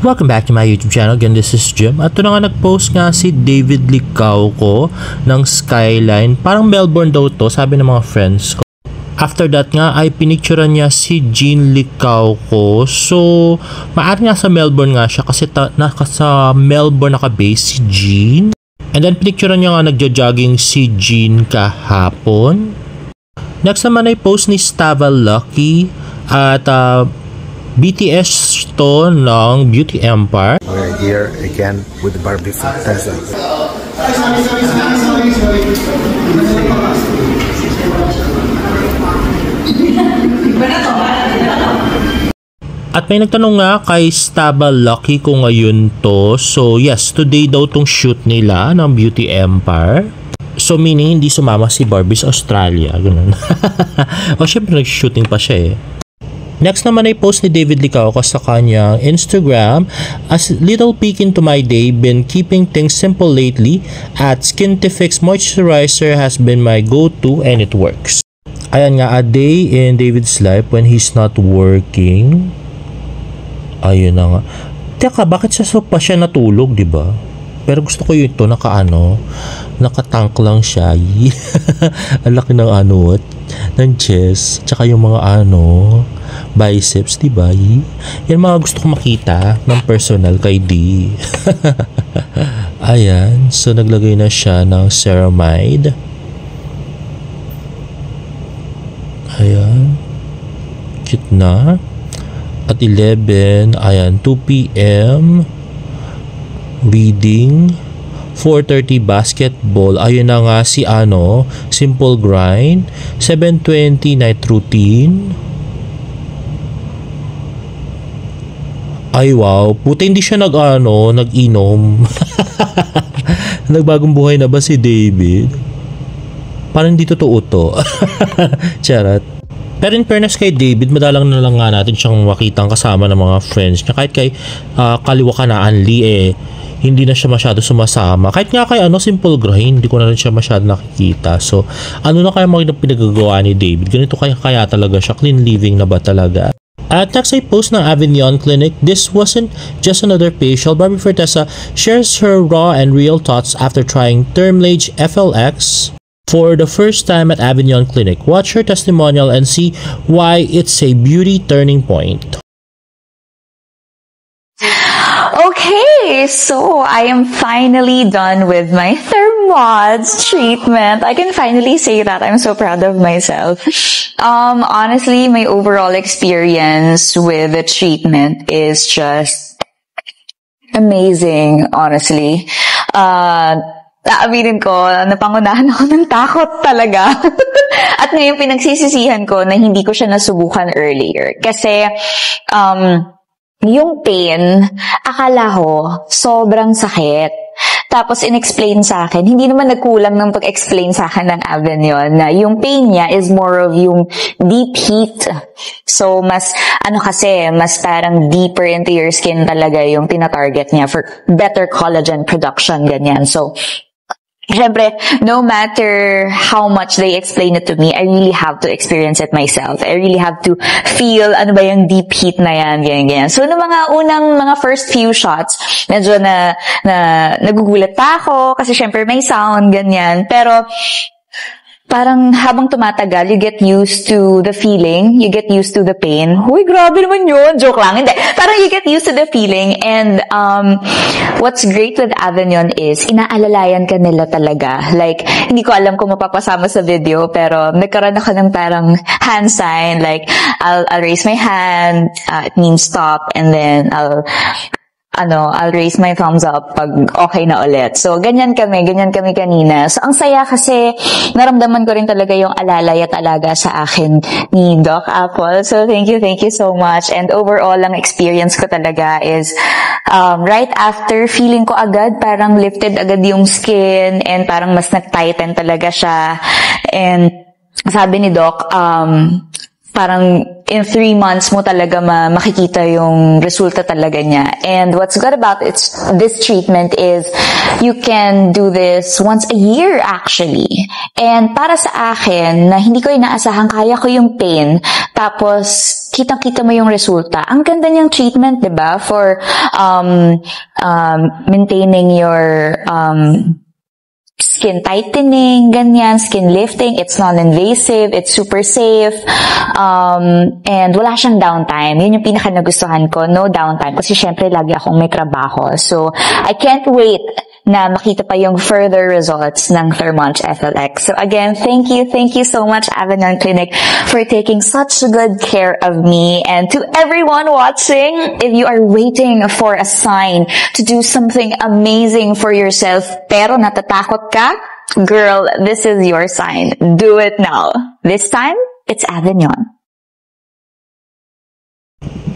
Welcome back to my YouTube channel. Again, this is Jim. At ito na nga nag-post nga si David Licauco ng Skyline. Parang Melbourne daw to, sabi ng mga friends ko. After that nga ay pinicturean niya si Jean Licauco. So, maaari nga sa Melbourne nga siya kasi sa Melbourne naka-base si Jean. And then pinicturean niya nga nagja-jogging si Jean kahapon. Next naman ay post ni Stava Lucky at BTS to ng Beauty Empire. We're here again with the Barbie Fantasy. At may nagtanong nga kay Stava Lucky kung ngayon to. So yes, today daw tong shoot nila ng Beauty Empire. So meaning hindi sumama si Barbie sa Australia. Ganun. O syempre nag-shooting pa siya eh. Next naman ay post ni David Licauco sa kanyang Instagram. As little peek into my day, been keeping things simple lately. At Skintifix Moisturizer has been my go-to and it works. Ayan nga, a day in David's life when he's not working. Ayun na nga. Teka, bakit pa siya natulog, di ba? Pero gusto ko yun ito, nakatank lang siya. Ang laki ng ng chest, tsaka yung mga biceps, di ba? Yan mga gusto ko makita ng personal kay D. Ayan, so naglagay na siya ng ceramide. Ayan, cute na. At 11, ayan, 2 p.m. reading, 4:30 basketball. Ayun na nga si Simple Grind, 7:20 night routine. Ay wow, puti hindi siya nag-inom. Nagbagong buhay na ba si David? Parang hindi totoo to. Charot. Pero in fairness kay David, madalang na lang nga natin siyang makitang kasama ng mga friends niya. Kahit kay Kaliwa ka na Anli hindi na siya masyado sumasama. Kahit nga kay Simple Grind, hindi ko na rin siya masyado nakikita. So, na kaya mga pinagagawa ni David? Ganito kaya talaga siya? Clean living na ba talaga? At next ay post ng Avignon Clinic. This wasn't just another facial. Barbie Fortesa shares her raw and real thoughts after trying Thermlage FLX for the first time at Avignon Clinic. Watch her testimonial and see why it's a beauty turning point. Okay, so I am finally done with my Thermods treatment. I can finally say that. I'm so proud of myself. Honestly, my overall experience with the treatment is just amazing, honestly. Naaminin ko, napangunahan ako ng takot talaga. At ngayon pinagsisisihan ko na hindi ko siya nasubukan earlier. Kasi, yung pain, akala ko, sobrang sakit. Tapos, in-explain sa akin, hindi naman nagkulang ng pag-explain sa akin ng Avignon na yung pain niya is more of yung deep heat. So, mas parang deeper into your skin talaga yung tina-target niya for better collagen production, ganyan. So, syempre, no matter how much they explain it to me, I really have to experience it myself. I really have to feel ano ba yung deep heat na yan, ganyan. So, no mga first few shots, medyo nagugulat pa ako kasi syempre may sound, ganyan. Pero, parang habang tumatagal, you get used to the feeling, you get used to the pain. Uy, grabe naman yun. Joke lang. Hindi. Parang you get used to the feeling and what's great with Avignon is inaalalayan ka nila talaga. Like, hindi ko alam kung mapapasama sa video pero nagkaroon ako ng parang hand sign. Like, I'll raise my hand, it means stop, and then I'll raise my thumbs up pag okay na ulit. So, ganyan kami kanina. So, ang saya kasi naramdaman ko rin talaga yung alalay at alaga sa akin ni Doc Apple. So, thank you so much. And overall, ang experience ko talaga is, right after, feeling ko agad, parang lifted agad yung skin and parang mas nag-tighten talaga siya. And, sabi ni Doc, parang in 3 months mo talaga makikita yung resulta talaga niya. And what's good about this treatment is you can do this once a year actually. And para sa akin, na hindi ko inaasahan, kaya ko yung pain, tapos kitang-kita mo yung resulta. Ang ganda niyang treatment, 'di ba? For maintaining your skin tightening, ganyan, skin lifting. It's non-invasive, it's super safe, and wala siyang downtime. Yun yung pinaka nagustuhan ko, no downtime. Kasi syempre, lagi akong may trabaho. So, I can't wait na makita pa yung further results ng Thermonch FLX. So again, thank you so much, Avignon Clinic, for taking such good care of me. And to everyone watching, if you are waiting for a sign to do something amazing for yourself, pero natatakot ka, girl, this is your sign. Do it now. This time, it's Avignon.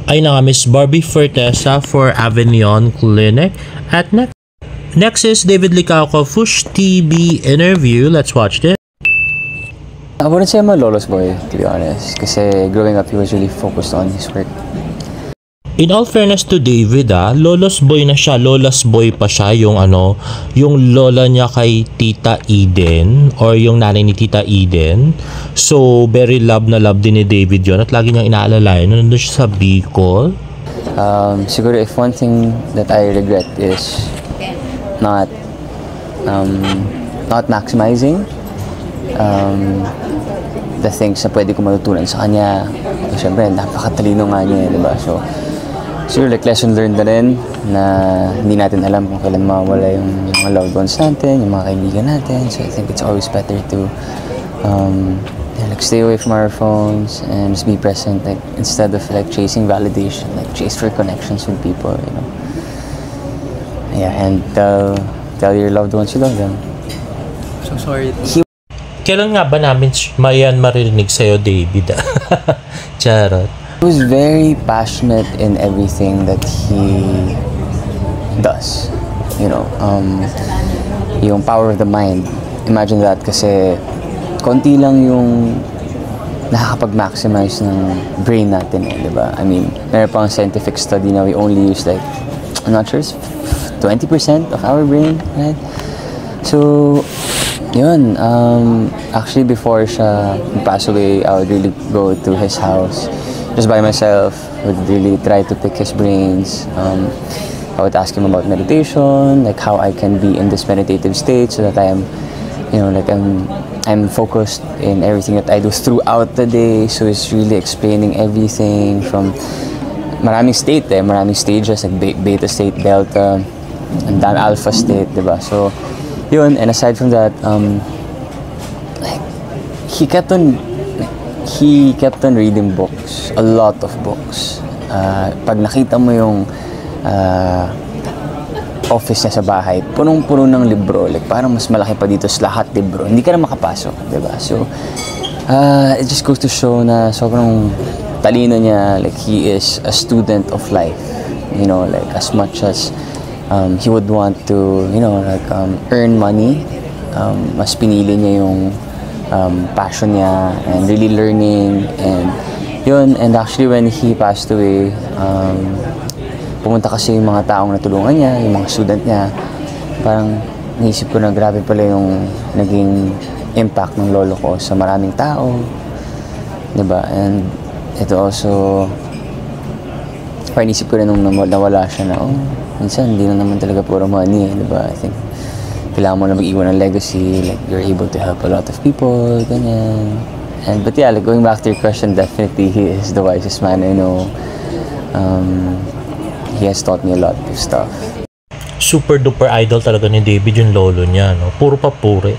Ay na nga, Miss Barbie Fortesa for Avignon Clinic. At next is David Licauco, Fush TV interview. Let's watch this. I wouldn't say I'm a Lolo's boy, to be honest. Kasi growing up, he was really focused on his work. In all fairness to David, Lolo's boy na siya. Lola's boy pa siya. Yung lola niya kay Tita Eden or yung nanay ni Tita Eden. So, very love na love din ni David yon. At lagi niyang inaalala yun. Nandun siya sa Bicol. Siguro if one thing that I regret is not maximizing the things na pwede ko matutunan sa kanya. Siyempre, napakatalino nga niya, di ba? So, siguro like lesson learned na rin na hindi natin alam kung kailan mawala yung mga loved ones natin, yung mga kaibigan natin. So, I think it's always better to like stay away from our phones and just be present, like instead of like chasing validation, like chase for connections with people, you know. Yeah, and tell your loved ones you love them. So sorry. Kailan nga ba namin mayan marinig sa'yo, David? Charot. He was very passionate in everything that he does. You know, yung power of the mind. Imagine that, kasi konti lang yung nakakapag-maximize ng brain natin, di ba? I mean, meron pang scientific study na we only use like, I'm not sure, 20% of our brain, right? So, yun, actually before siya pass away, I would really go to his house just by myself, would really try to pick his brains. I would ask him about meditation, like how I can be in this meditative state so that I am, you know, like I'm focused in everything that I do throughout the day. So it's really explaining everything from maraming state, maraming stages, like beta state, delta, and then alpha state, diba? So, yun, and aside from that, like, he kept on reading books, a lot of books. Pag nakita mo yung office niya sa bahay, punong-puno ng libro, like parang mas malaki pa dito sa lahat libro, hindi ka na makapasok, diba? So, it just goes to show na sobrang talino niya, like he is a student of life, you know, like as much as he would want to, you know, like earn money, mas pinili niya yung passion niya and really learning, and yun. And actually when he passed away, pumunta kasi yung mga taong natulungan niya, yung mga student niya. Parang naisip ko na grabe pala yung naging impact ng lolo ko sa maraming tao, diba? And ito also, parang naisip ko rin nung nawala siya na, minsan hindi na naman talaga puro money, diba? I think kailangan mo na mag-iwan ng legacy, like you're able to help a lot of people, ganyan. And but yeah, like going back to your question, definitely he is the wisest man I know. He has taught me a lot of stuff. Super duper idol talaga ni David yung lolo niya, no? Puro papuri.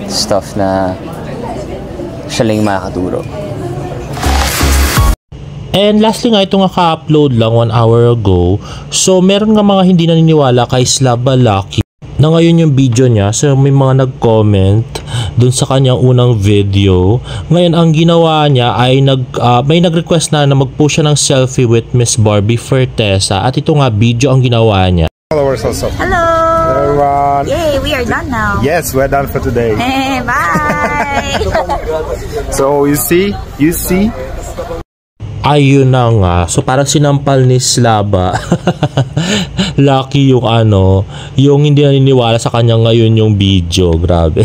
Stuff na siya lang yung makakaturo. And lastly nga, ito nga ka-upload lang 1 hour ago. So, meron nga mga hindi naniniwala kay Slava Lucky na ngayon yung video niya. So, may mga nag-comment dun sa kanyang unang video. Ngayon, ang ginawa niya ay may nag-request na mag-post siya ng selfie with Miss Barbie Fortesa. At ito nga, video ang ginawa niya. Followers also. Hello! everyone. Yay, we are done now. Yes, we're done for today. Bye! So you see? Ayun na nga. So parang sinampal ni Slava. Lucky yung yung hindi naniniwala sa kanya ngayon yung video. Grabe.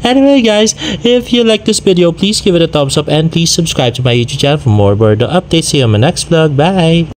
Anyway guys, if you like this video, please give it a thumbs up and please subscribe to my YouTube channel for more birthday updates. See you on my next vlog. Bye!